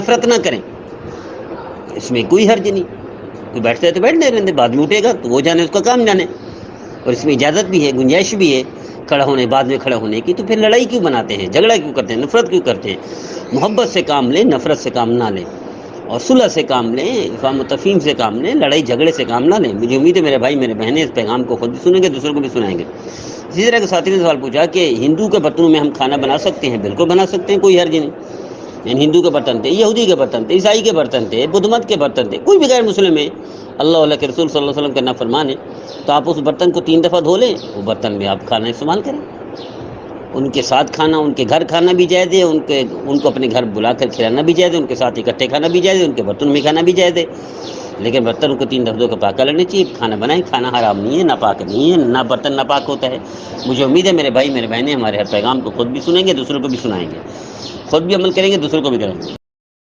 نفرت نہ کریں، اس میں کوئی حرج نہیں. کوئی بیٹھتا ہے تو بیٹھنے رہنے، بعد میں اٹھے گا تو وہ جانے، اس کا کام جانے. اور اس میں اجازت بھی ہے، گنجائش بھی ہے کھڑا ہونے، بعد میں کھڑا ہونے کی. تو پھر لڑائی کیوں بناتے ہیں، جھگڑا کیوں کرتے ہیں، نفرت کیوں کرتے ہیں؟ محبت سے کام لیں، نفرت سے کام نہ لیں، اور صلح سے کام لیں، افہام و تفہیم سے کام لیں، لڑائی جھگڑے سے کام نہ لیں. مجھے امید ہے میرے بھائی میرے بہنیں اس پیغام کو خود بھی سنیں گے، دوسروں کو بھی سنائیں گے. اسی طرح کے ساتھی نے سوال پوچھا کہ ہندو کے برتنوں میں ہم کھانا بنا سکتے ہیں؟ بالکل بنا سکتے ہیں، کوئی حرج نہیں. یعنی ہندو کے برتن تھے، یہودی کے برتن تھے، عیسائی کے برتن تھے، بدھ مت کے برتن تھے، کوئی بھی غیر مسلم ہے، اللہ کے رسول صلی اللہ علیہ وسلم کا نافرمان ہے، تو آپ اس برتن کو 3 دفعہ دھو لیں، وہ برتن میں آپ کھانا استعمال کریں. ان کے ساتھ کھانا، ان کے گھر کھانا بھی جائز ہے، ان کو اپنے گھر بلا کر کھلانا بھی جائز ہے، ان کے ساتھ اکٹھے کھانا بھی جائز ہے، ان کے برتن میں کھانا بھی جائز ہے. لیکن برتن کو 3 دفعہ پاک کر لینا چاہیے. کھانا بنائیں، کھانا حرام نہیں ہے، ناپاک نہیں ہے، نہ برتن ناپاک ہوتا ہے. مجھے امید ہے میرے بھائی میرے بہنیں ہمارے ہر پیغام کو خود بھی سنیں گے، دوسروں کو بھی سنائیں گے، خود بھی عمل کریں گے، دوسروں کو بھی کریں گے.